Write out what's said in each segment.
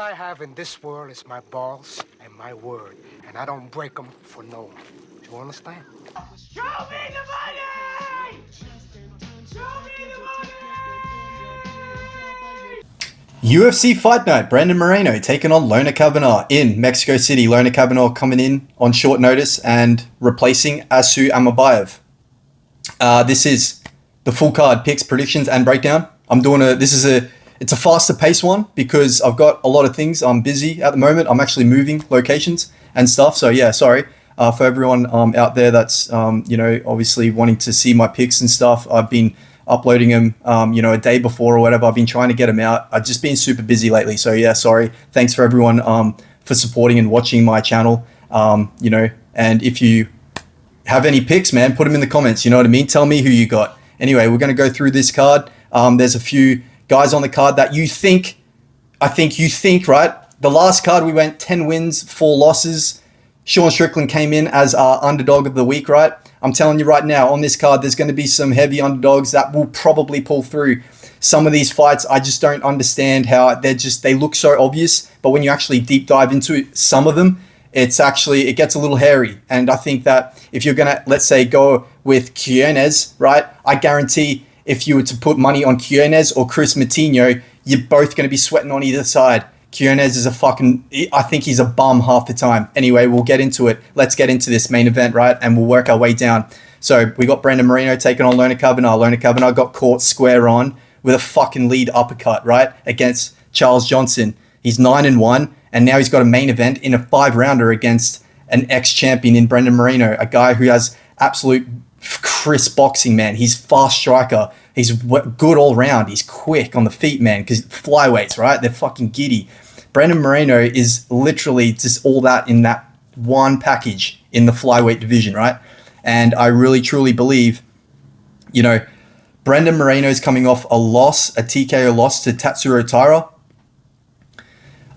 I have in this world is my balls and my word, and I don't break them for no one. Do you understand? Show me the money! Show me the money! UFC Fight Night, Brandon Moreno taking on Kavanagh in Mexico City. Kavanagh coming in on short notice and replacing Asu Amabayev. This is the full card picks, predictions, and breakdown. It's a faster pace one because I've got a lot of things. I'm busy at the moment. I'm actually moving locations and stuff. So yeah, sorry for everyone out there that's obviously wanting to see my picks and stuff. I've been uploading them, a day before or whatever. I've been trying to get them out. I've just been super busy lately. So yeah, sorry. Thanks for everyone for supporting and watching my channel. And if you have any picks, man, put them in the comments. You know what I mean? Tell me who you got. Anyway, we're going to go through this card. There's a few guys on the card that you think, right? The last card we went 10 wins, 4 losses. Sean Strickland came in as our underdog of the week, right? I'm telling you right now, on this card, there's going to be some heavy underdogs that will probably pull through. Some of these fights, I just don't understand how they look so obvious, but when you actually deep dive into it, some of them, it gets a little hairy. And I think that if you're going to, let's say, go with Quiones, right? I guarantee if you were to put money on Quiones or Chris Matinho, you're both going to be sweating on either side. Quiones is I think he's a bum half the time. Anyway, we'll get into it. Let's get into this main event, right? And we'll work our way down. So we got Brandon Moreno taking on Kavanagh. Kavanagh got caught square on with a fucking lead uppercut, right? Against Charles Johnson. He's 9-1, and now he's got a main event in a 5-rounder against an ex-champion in Brandon Moreno, a guy who has absolute crisp boxing, man. He's fast striker. He's good all round. He's quick on the feet, man, because flyweights, right? They're fucking giddy. Brandon Moreno is literally just all that in that one package in the flyweight division, right? And I really, truly believe, Brandon Moreno is coming off a TKO loss to Tatsuro Taira.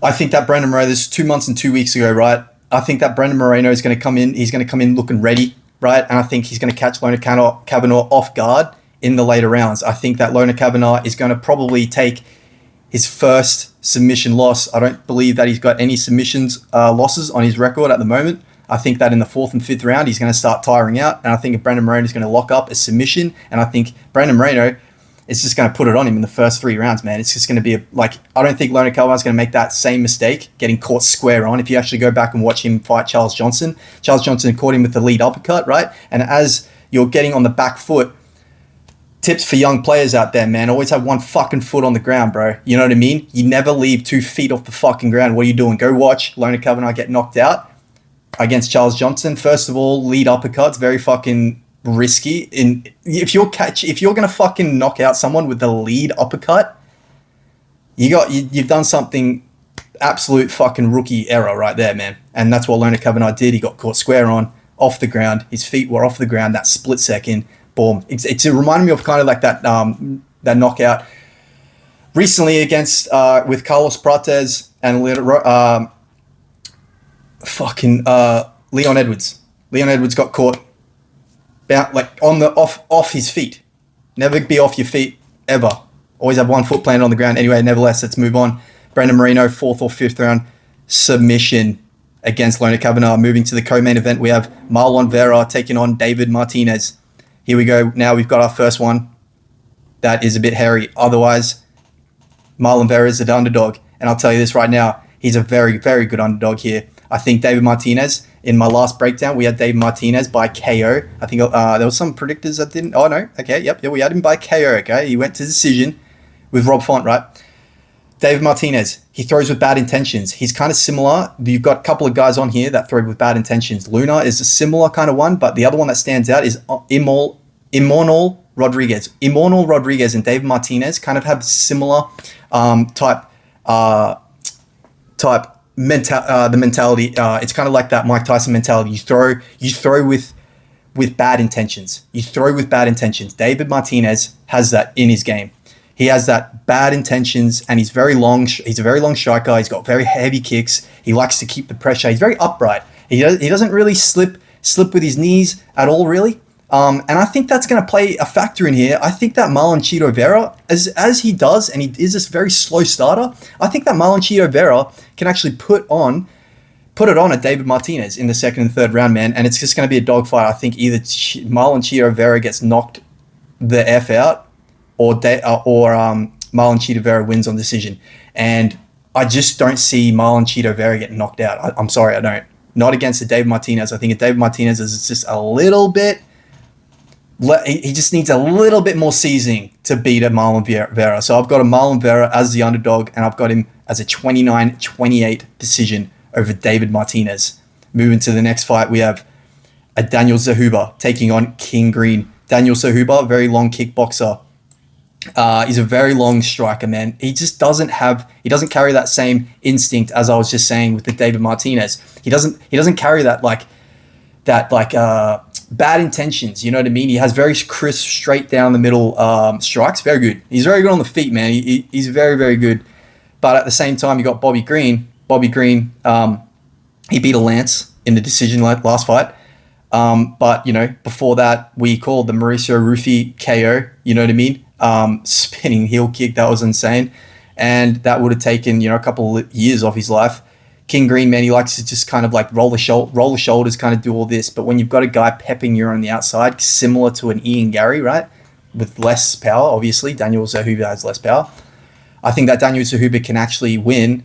I think that Brandon Moreno, this is 2 months and 2 weeks ago, right? I think that Brandon Moreno is going to come in. He's going to come in looking ready, right? And I think he's going to catch Kavanagh off guard in the later rounds. I think that Kavanagh is going to probably take his first submission loss. I don't believe that he's got any submissions losses on his record at the moment. I think that in the 4th and 5th round, he's going to start tiring out. And I think if Brandon Moreno is going to lock up a submission, and I think Brandon Moreno is just going to put it on him in the first 3 rounds, man. It's just going to be I don't think Kavanagh is going to make that same mistake, getting caught square on. If you actually go back and watch him fight Charles Johnson caught him with the lead uppercut, right? And as you're getting on the back foot, tips for young players out there, man, always have one fucking foot on the ground, bro. You know what I mean? You never leave 2 feet off the fucking ground. What are you doing? Go watch Kavanagh get knocked out against Charles Johnson. First of all, lead uppercuts, very fucking risky. If you're gonna fucking knock out someone with the lead uppercut, you've done something absolute fucking rookie error right there, man. And that's what Kavanagh did. He got caught square on, off the ground. His feet were off the ground that split second. Boom. It reminded me of kind of like that knockout recently against with Carlos Prates and Leon Edwards. Leon Edwards got caught off his feet. Never be off your feet ever. Always have one foot planted on the ground. Anyway, nevertheless, let's move on. Brandon Moreno, 4th or 5th round submission against Kavanagh. Moving to the co-main event, we have Marlon Vera taking on David Martinez. Here we go. Now we've got our first one that is a bit hairy. Otherwise, Marlon Vera is the underdog. And I'll tell you this right now, he's a very, very good underdog here. I think David Martinez, in my last breakdown, we had David Martinez by KO. I think there was some predictors that didn't. Oh, no. Okay, yep. We had him by KO, okay? He went to decision with Rob Font, right? David Martinez, he throws with bad intentions. He's kind of similar. You've got a couple of guys on here that throw with bad intentions. Luna is a similar kind of one, but the other one that stands out is Imanol Rodriguez. Imanol Rodriguez and David Martinez kind of have similar type the mentality. It's kind of like that Mike Tyson mentality. You throw with bad intentions. You throw with bad intentions. David Martinez has that in his game. He has that bad intentions, and he's very long. He's a very long striker. He's got very heavy kicks. He likes to keep the pressure. He's very upright. He doesn't really slip with his knees at all, really. And I think that's going to play a factor in here. I think that Marlon Cheeto Vera, as he does, and he is this very slow starter, I think that Marlon Cheeto Vera can actually put it on at David Martinez in the second and third round, man. And it's just going to be a dogfight. I think either Marlon Cheeto Vera gets knocked the F out, or Marlon Cheeto Vera wins on decision. And I just don't see Marlon Cheeto Vera get knocked out. I'm sorry, I don't. Not against a David Martinez. I think a David Martinez is just a little bit... He just needs a little bit more seasoning to beat a Marlon Vera. So I've got a Marlon Vera as the underdog, and I've got him as a 29-28 decision over David Martinez. Moving to the next fight, we have a Daniel Zahuba taking on King Green. Daniel Zahuba, very long kickboxer. He's a very long striker, man. He just doesn't carry that same instinct as I was just saying with the David Martinez. He doesn't carry that bad intentions, you know what I mean? He has very crisp, straight down the middle strikes. Very good. He's very good on the feet, man. He's very, very good. But at the same time, you got Bobby Green. Bobby Green, he beat a Lance in the decision last fight. But, before that, we called the Mauricio Rufy KO, you know what I mean? Spinning heel kick, that was insane. And that would have taken, a couple of years off his life. King Green, man, he likes to just kind of like roll the shoulders, kind of do all this. But when you've got a guy pepping you on the outside, similar to an Ian Gary, right, with less power, obviously, Daniel Zahuba has less power. I think that Daniel Zahuba can actually win,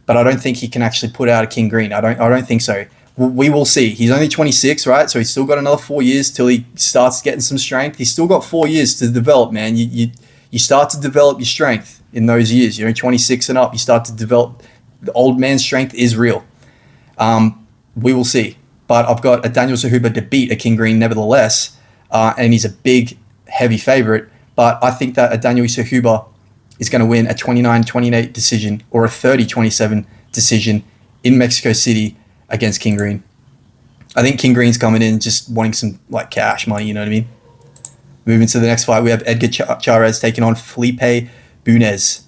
but I don't think he can actually put out a King Green. I don't think so. We will see. He's only 26, right? So he's still got another 4 years till he starts getting some strength. He's still got 4 years to develop, man. You start to develop your strength in those years. 26 and up, you start to develop. The old man's strength is real. We will see. But I've got a Daniel Zahuba to beat a King Green nevertheless, and he's a big, heavy favorite. But I think that a Daniel Zahuba is going to win a 29-28 decision or a 30-27 decision in Mexico City against King Green. I think King Green's coming in just wanting some cash money, you know what I mean? Moving to the next fight, we have Edgar Chairez taking on Felipe Bunes.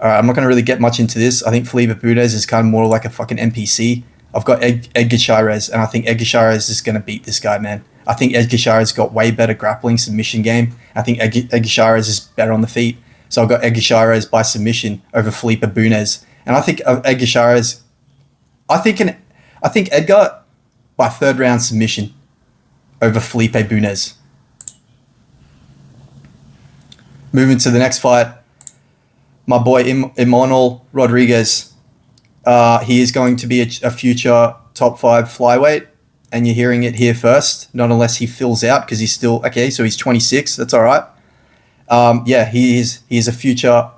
All right, I'm not going to really get much into this. I think Felipe Bunes is kind of more like a fucking NPC. I've got Edgar Chairez, and I think Edgar Chairez is going to beat this guy, man. I think Edgar Chairez got way better grappling submission game. I think Edgar Chairez is better on the feet. So I've got Edgar Chairez by submission over Felipe Bunes. And I think Edgar Chairez... I think Edgar by third round submission over Felipe Bunes. Moving to the next fight, my boy Imanol Rodriguez. He is going to be a future top 5 flyweight, and you're hearing it here first. Not unless he fills out, because he's still okay. So he's 26. That's all right. He is a future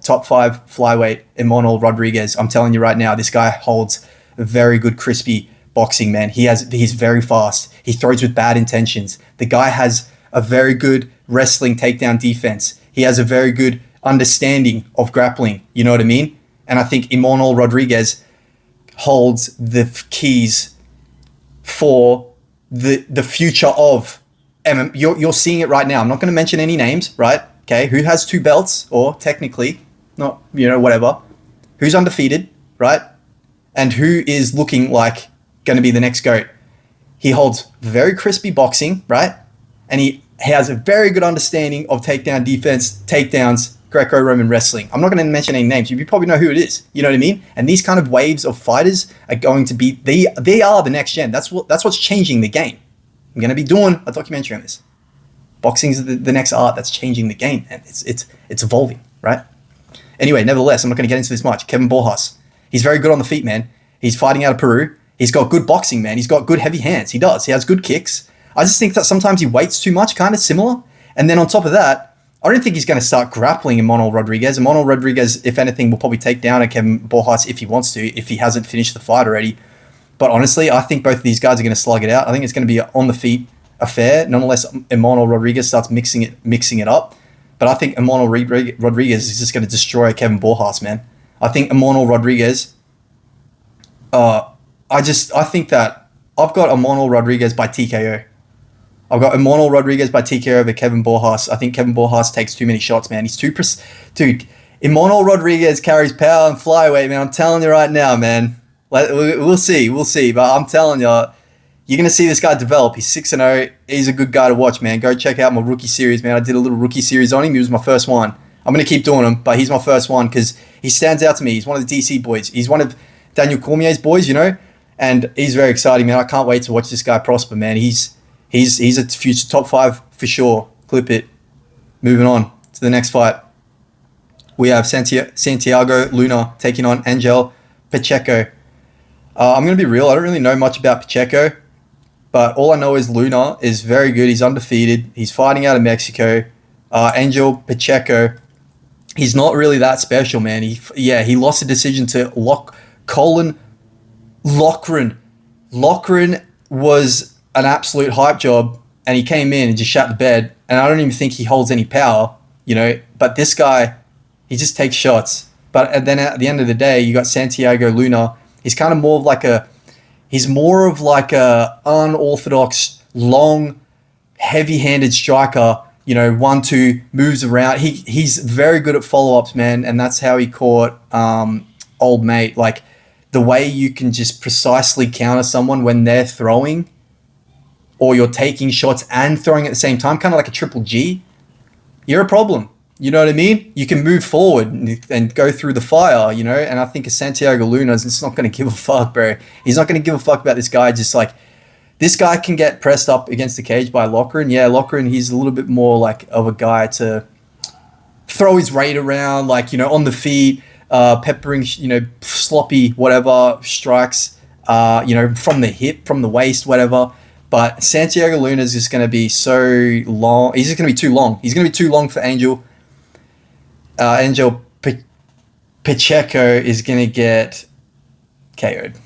top 5 flyweight, Imanol Rodriguez. I'm telling you right now, this guy holds very good, crispy boxing, man. He's very fast. He throws with bad intentions. The guy has a very good wrestling takedown defense. He has a very good understanding of grappling. You know what I mean? And I think Imanol Rodriguez holds the keys for the future of MMA. You're seeing it right now. I'm not going to mention any names, right? Okay, who has 2 belts, or technically, not, whatever. Who's undefeated, right? And who is looking like going to be the next GOAT. He holds very crispy boxing, right? And he has a very good understanding of takedown defense, takedowns, Greco-Roman wrestling. I'm not going to mention any names. You probably know who it is. You know what I mean? And these kind of waves of fighters are going to be, they are the next gen. That's what's changing the game. I'm going to be doing a documentary on this. Boxing is the next art that's changing the game, and it's evolving, right? Anyway, nevertheless, I'm not going to get into this much. Kevin Borjas. He's very good on the feet, man. He's fighting out of Peru. He's got good boxing, man. He's got good heavy hands. He does. He has good kicks. I just think that sometimes he waits too much, kind of similar. And then on top of that, I don't think he's going to start grappling Imanol Rodriguez. Imanol Rodriguez, if anything, will probably take down a Kevin Borjas if he wants to, if he hasn't finished the fight already. But honestly, I think both of these guys are going to slug it out. I think it's going to be an on the feet affair, nonetheless Imanol Rodriguez starts mixing it up. But I think Imanol Rodriguez is just going to destroy Kevin Borjas, man. I think Imanol Rodriguez, I think that I've got Imanol Rodriguez by TKO. I've got Imanol Rodriguez by TKO over Kevin Borjas. I think Kevin Borjas takes too many shots, man. He's dude, Imanol Rodriguez carries power and flyweight, man. I'm telling you right now, man. We'll see. But I'm telling you, You're going to see this guy develop. He's 6-0. He's a good guy to watch, man. Go check out my rookie series, man. I did a little rookie series on him. He was my first one. I'm going to keep doing them, but he's my first one because he stands out to me. He's one of the DC boys. He's one of Daniel Cormier's boys, you know, and he's very exciting, man. I can't wait to watch this guy prosper, man. He's a future top 5 for sure. Clip it. Moving on to the next fight. We have Santiago Luna taking on Angel Pacheco. I'm going to be real. I don't really know much about Pacheco, but all I know is Luna is very good. He's undefeated. He's fighting out of Mexico. Angel Pacheco, he's not really that special, man. He lost a decision to Colin Loughran. Loughran was an absolute hype job, and he came in and just shat the bed, and I don't even think he holds any power, you know, but this guy, he just takes shots. But then at the end of the day, you got Santiago Luna. He's kind of more of like a unorthodox, long, heavy-handed striker, you know, 1-2, moves around. He's very good at follow-ups, man, and that's how he caught old mate. Like, the way you can just precisely counter someone when they're throwing, or you're taking shots and throwing at the same time, kind of like a triple G, you're a problem. You know what I mean? You can move forward and go through the fire, you know? And I think Santiago Luna's just not going to give a fuck, bro. He's not going to give a fuck about this guy. Just like, this guy can get pressed up against the cage by Loughran. Yeah, Loughran, he's a little bit more like of a guy to throw his weight around, like, you know, on the feet, peppering, you know, sloppy, whatever, strikes, you know, from the hip, from the waist, whatever. But Santiago Luna is just going to be so long. He's just going to be too long. He's going to be too long for Angel. Angel Pacheco is going to get KO'd.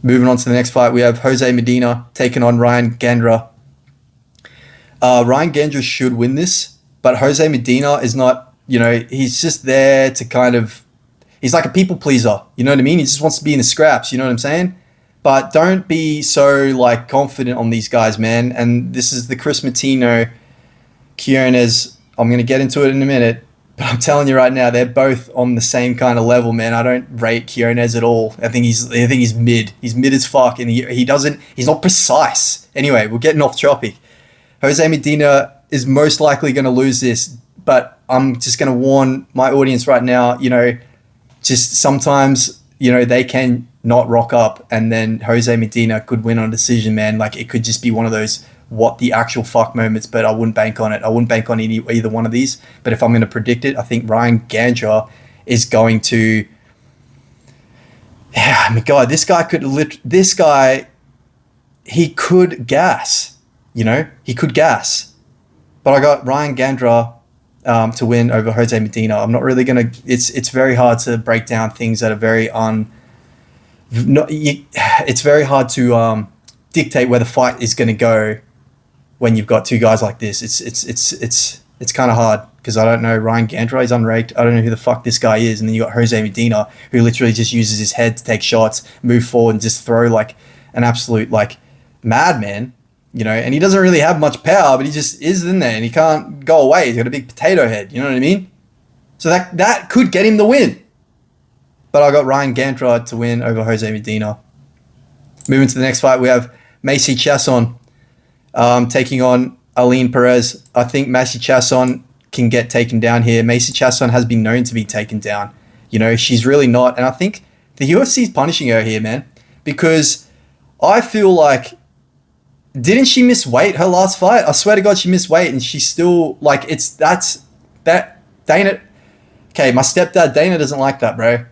Moving on to the next fight, we have Jose Medina taking on Ryan Gandra. Ryan Gandra should win this, but Jose Medina is not, you know, he's just there to kind of, he's like a people pleaser, you know what I mean? He just wants to be in the scraps, you know what I'm saying? But don't be so, like, confident on these guys, man. And this is the Chris Martino, Quiones. I'm going to get into it in a minute, but I'm telling you right now, they're both on the same kind of level, man. I don't rate Quiones at all. I think he's mid. He's mid as fuck, and he's not precise. Anyway, we're getting off topic. Jose Medina is most likely going to lose this, but I'm just going to warn my audience right now, you know, just sometimes, you know, they can not rock up, and then Jose Medina could win on decision, man. Like, it could just be one of those what the actual fuck moments, but I wouldn't bank on it. I wouldn't bank on either one of these. But if I'm going to predict it, I think Ryan Gandra is going to... Yeah, I mean, God, this guy, he could gas, you know? He could gas. But I got Ryan Gandra to win over Jose Medina. I'm not really going to... It's very hard to break down things that are very it's very hard to dictate where the fight is going to go when you've got two guys like this. It's kind of hard because I don't know. Ryan Gandra is unranked. I don't know who the fuck this guy is. And then you got Jose Medina, who literally just uses his head to take shots, move forward, and just throw like an absolute like madman, you know. And he doesn't really have much power, but he just is in there, and he can't go away. He's got a big potato head. You know what I mean? So that could get him the win. But I got Ryan Gandra to win over Jose Medina. Moving to the next fight, we have Macy Chasson taking on Aline Perez. I think Macy Chasson can get taken down here. Macy Chasson has been known to be taken down. You know, she's really not. And I think the UFC is punishing her here, man. Because I feel like, didn't she miss weight her last fight? I swear to God, she missed weight, and she's still, like, Dana. Okay, my stepdad, Dana, doesn't like that, bro.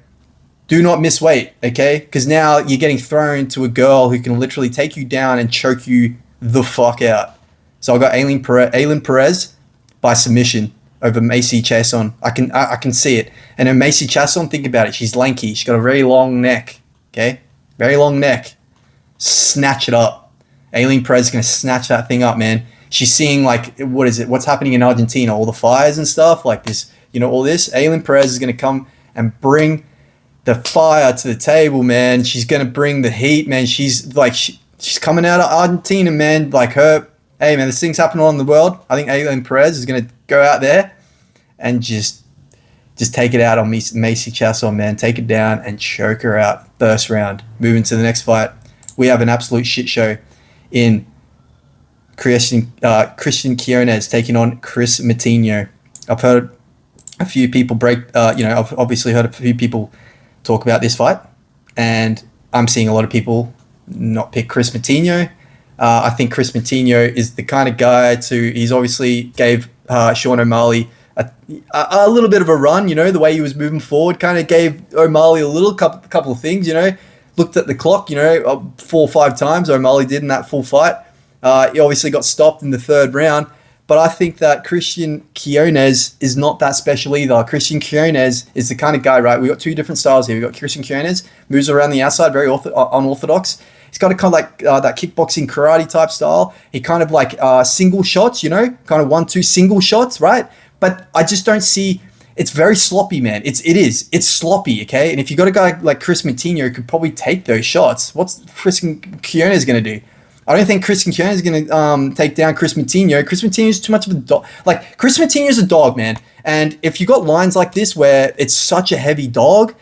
Do not miss weight, okay? Because now you're getting thrown to a girl who can literally take you down and choke you the fuck out. So I got Aylin Perez by submission over Macy Chasson. I can see it. And then Macy Chasson, think about it. She's lanky. She's got a very long neck, okay? Very long neck. Snatch it up. Aylin Perez is going to snatch that thing up, man. She's seeing, like, what is it? What's happening in Argentina? All the fires and stuff, like this, you know, all this. Aylin Perez is going to come and bring the fire to the table, man. She's going to bring the heat, man. She's like, she's coming out of Argentina, man. Like her, hey, man, this thing's happening all in the world. I think Aylin Perez is going to go out there and just take it out on Macy Chasson, man. Take it down and choke her out first round. Moving to the next fight, we have an absolute shit show in Christian Quiones taking on Chris Matinho. I've heard a few people I've obviously heard a few people talk about this fight, and I'm seeing a lot of people not pick Chris Matinho. I think Chris Matinho is the kind of guy he's obviously gave Sean O'Malley a little bit of a run, the way he was moving forward, kind of gave O'Malley a little couple of things, looked at the clock, 4 or 5 times O'Malley did in that full fight. He obviously got stopped in the 3rd round, but I think that Christian Quiones is not that special either. Christian Quiones is the kind of guy, right? We've got 2 different styles here. We've got Christian Quiones, moves around the outside, very unorthodox. He's got a kind of like that kickboxing karate type style. He kind of like single shots, kind of 1-2 single shots, right? But I just don't see. It's very sloppy, man. It's sloppy, okay? And if you got a guy like Chris Matinho who could probably take those shots, what's Christian Quiones going to do? I don't think Christian Quiones is going to take down Chris Matinho. Chris Matinho is too much of a dog. Like, Chris Matinho is a dog, man. And if you got lines like this where it's such a heavy dog,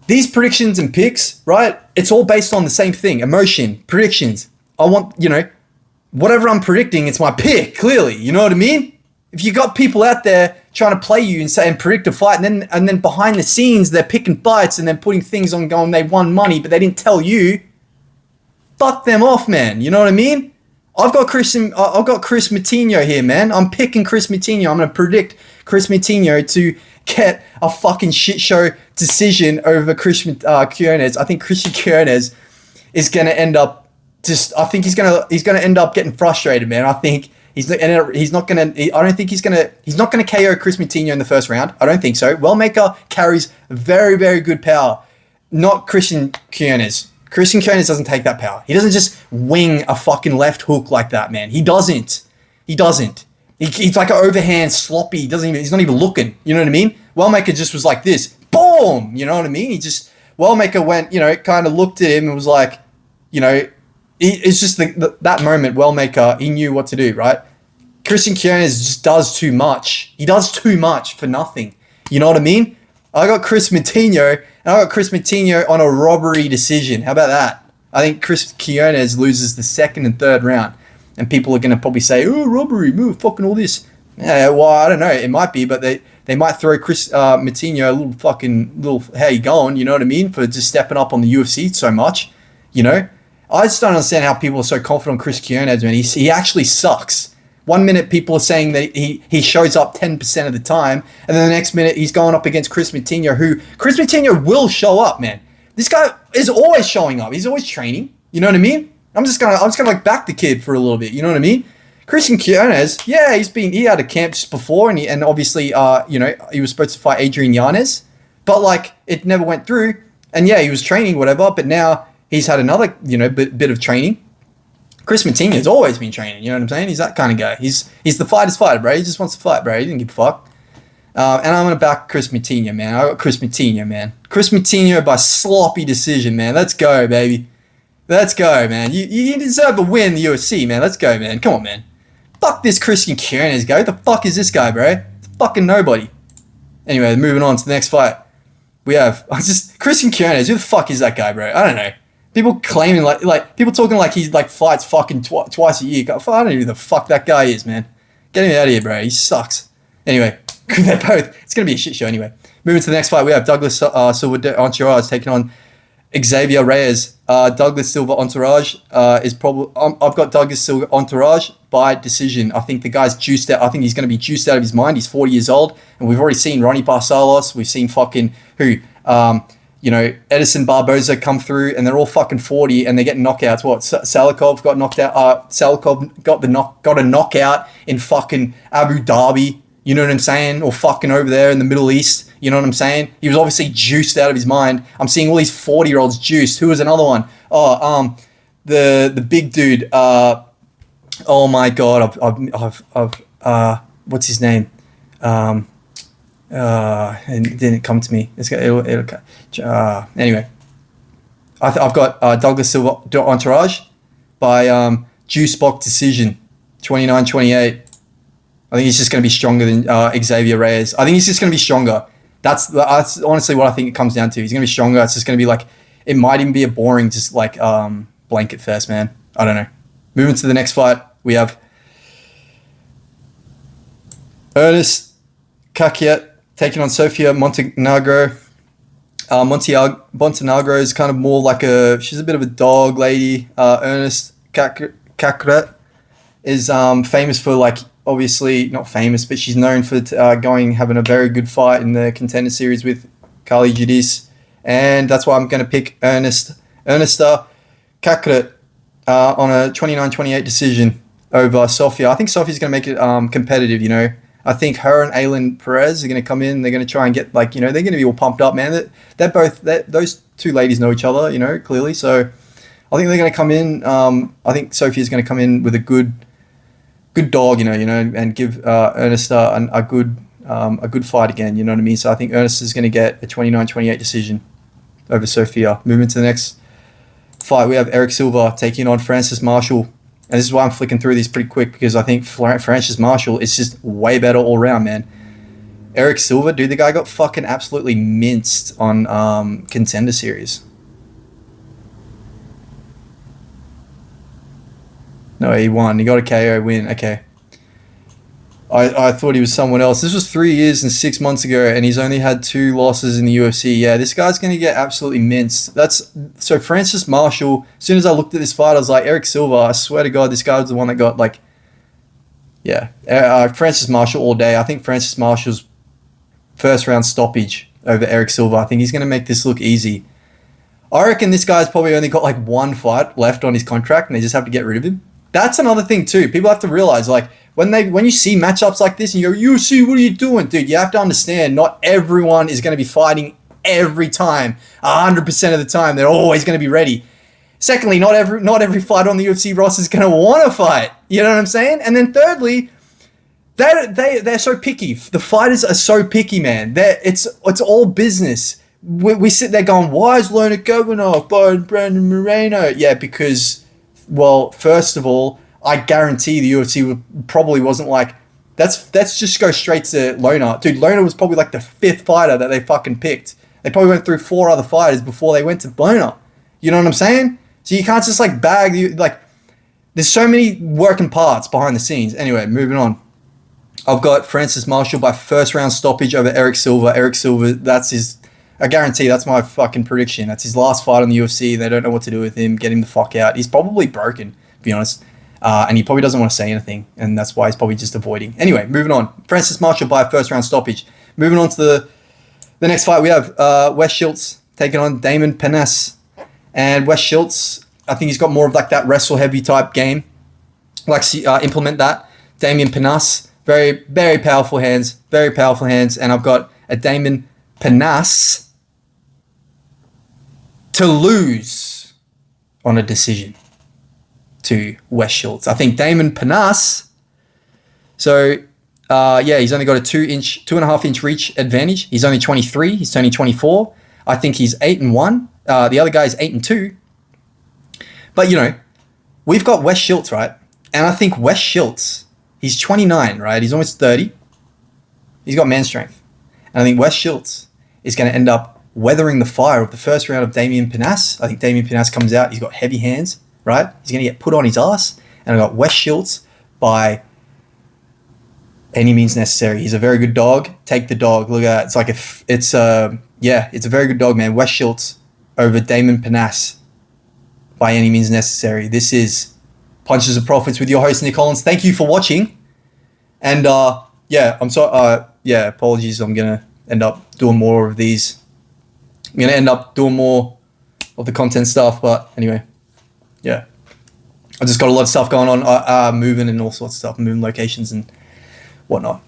these predictions and picks, right? It's all based on the same thing. Emotion, predictions. I want, whatever I'm predicting, it's my pick, clearly. You know what I mean? If you got people out there trying to play you and predict a fight, and then behind the scenes they're picking fights and then putting things on going, they won money, but they didn't tell you. Fuck them off, man. You know what I mean? I've got Chris Matinho here, man. I'm picking Chris Matinho. I'm going to predict Chris Matinho to get a fucking shit show decision over Christian Quiones. I think Christian Quiones is going to end up he's going to end up getting frustrated, man. I think he's not going to KO Chris Matinho in the 1st round. I don't think so. Wellmaker carries very, very good power. Not Christian Quiones. Christian Quiones doesn't take that power. He doesn't just wing a fucking left hook like that, man. He doesn't. He's like an overhand sloppy. He's not even looking. You know what I mean? Wellmaker just was like this. Boom! You know what I mean? Wellmaker went, kind of looked at him and was like, it's just that moment, Wellmaker, he knew what to do, right? Christian Quiones just does too much. He does too much for nothing. You know what I mean? I got Chris Matinho, and I got Chris Matinho on a robbery decision. How about that? I think Chris Quiones loses the 2nd and 3rd round, and people are going to probably say, "Oh, robbery, move, fucking all this." Yeah, well, I don't know. It might be, but they might throw Chris Matinho a little how you going? You know what I mean? For just stepping up on the UFC so much. I just don't understand how people are so confident on Chris Quiones, man. He actually sucks. One minute people are saying that he shows up 10% of the time, and then the next minute he's going up against Chris Matinho, who Chris Matinho will show up, man. This guy is always showing up. He's always training. You know what I mean? I'm just gonna like back the kid for a little bit. You know what I mean? Christian Quiones, yeah, he had a camp just before, and obviously he was supposed to fight Adrian Yanez, but like it never went through. And yeah, he was training whatever, but now he's had another bit of training. Chris Matinho's always been training, you know what I'm saying? He's that kind of guy. He's the fighter's fighter, bro. He just wants to fight, bro. He didn't give a fuck. And I'm going to back Chris Matinho, man. I got Chris Matinho, man. Chris Matinho by sloppy decision, man. Let's go, baby. Let's go, man. You deserve to win the UFC, man. Let's go, man. Come on, man. Fuck this Christian Quiones guy. Who the fuck is this guy, bro? It's fucking nobody. Anyway, moving on to the next fight. We have Christian Quiones. Who the fuck is that guy, bro? I don't know. People claiming like people talking like he like fights fucking twice a year. I don't know who the fuck that guy is, man. Get him out of here, bro. He sucks. Anyway, they're both. It's gonna be a shit show anyway. Moving to the next fight, we have Douglas Silva Entourage taking on Xavier Reyes. Douglas Silva Entourage is probably. I've got Douglas Silva Entourage by decision. I think the guy's juiced out. I think he's gonna be juiced out of his mind. He's 40 years old, and we've already seen Ronnie Barcelos. We've seen fucking who. Edison Barboza come through, and they're all fucking 40, and they're getting knockouts. What? Salikov got knocked out. Salikov got a knockout in fucking Abu Dhabi. You know what I'm saying? Or fucking over there in the Middle East. You know what I'm saying? He was obviously juiced out of his mind. I'm seeing all these 40-year-olds juiced. Who was another one? The big dude. Oh my god. I've what's his name? It didn't come to me. Anyway, I've got Douglas Silva Entourage by juice box decision, 29-28. I think he's just going to be stronger than Xavier Reyes. I think he's just going to be stronger. That's honestly what I think it comes down to. He's going to be stronger. It's just going to be like it might even be a boring just like blanket first, man. I don't know. Moving to the next fight, we have Ernesta taking on Sofia Montenegro. Montenegro is kind of more like she's a bit of a dog lady. Ernesta is famous for, like, obviously not famous, but she's known for having a very good fight in the Contender Series with Kali Judis, and that's why I'm going to pick Ernesta Kakret on a 29-28 decision over Sofia. I think Sofia's going to make it competitive, you know. I think her and Aylin Perez are going to come in. They're going to try and get, like, you know, they're going to be all pumped up, man. Those two ladies know each other, you know, clearly. So I think they're going to come in. I think Sofia's going to come in with a good dog, you know, and give Ernesta a good fight again, you know what I mean? So I think Ernesta's going to get a 29-28 decision over Sofia. Moving to the next fight, we have Erik Silva taking on Francis Marshall. And this is why I'm flicking through these pretty quick, because I think Francis Marshall is just way better all around, man. Erik Silva, dude, the guy got fucking absolutely minced on Contender Series. No, he won. He got a KO win. Okay. I thought he was someone else. This was 3 years and 6 months ago, and he's only had 2 losses in the UFC. Yeah, this guy's going to get absolutely minced. So Francis Marshall, as soon as I looked at this fight, I was like, Erik Silva, I swear to God, this guy was the one that got, like, yeah. Francis Marshall all day. I think Francis Marshall's first round stoppage over Erik Silva. I think he's going to make this look easy. I reckon this guy's probably only got, like, 1 fight left on his contract, and they just have to get rid of him. That's another thing too. People have to realize, like, when you see matchups like this and you go, UFC, what are you doing? Dude, you have to understand, not everyone is going to be fighting every time. 100% of the time, they're always going to be ready. Secondly, not every fighter on the UFC roster is going to want to fight. You know what I'm saying? And then thirdly, they're so picky. The fighters are so picky, man. It's all business. We sit there going, why is Kavanagh fighting Brandon Moreno? Yeah, because, well, first of all, I guarantee the UFC probably wasn't like, let's just go straight to Lona. Dude, Lona was probably like the 5th fighter that they fucking picked. They probably went through 4 other fighters before they went to Lona. You know what I'm saying? So you can't just like there's so many working parts behind the scenes. Anyway, moving on. I've got Francis Marshall by first round stoppage over Erik Silva. Erik Silva, I guarantee that's my fucking prediction. That's his last fight on the UFC. They don't know what to do with him. Get him the fuck out. He's probably broken, to be honest. And he probably doesn't want to say anything, and that's why he's probably just avoiding. Anyway, moving on. Francis Marshall by a first-round stoppage. Moving on to the next fight, we have Wes Schultz taking on Damon Pinas. And Wes Schultz, I think he's got more of like that wrestle-heavy type game. Likes to implement that. Damon Pinas, very, very powerful hands. Very powerful hands. And I've got a Damon Pinas to lose on a decision to Wes Schultz. I think Damon Pinas, so he's only got a 2.5 inch reach advantage. He's only 23. He's turning 24. I think he's 8-1. The other guy is 8-2. But, you know, we've got Wes Schultz, right? And I think Wes Schultz, he's 29, right? He's almost 30. He's got man strength. And I think Wes Schultz is going to end up weathering the fire of the first round of Damien Pinas. I think Damien Pinas comes out. He's got heavy hands, right? He's going to get put on his ass. And I got Wes Schultz by any means necessary. He's a very good dog. Take the dog. Look at that. It's a very good dog, man. Wes Schultz over Damon Pinas by any means necessary. This is Punches of Profits with your host, Nick Collins. Thank you for watching. And I'm sorry. Apologies. I'm going to end up doing more of these. I'm going to end up doing more of the content stuff. But anyway, yeah. I just got a lot of stuff going on, moving and all sorts of stuff, moving locations and whatnot.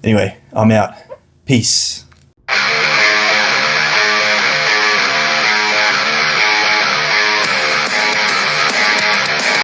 Anyway, I'm out. Peace.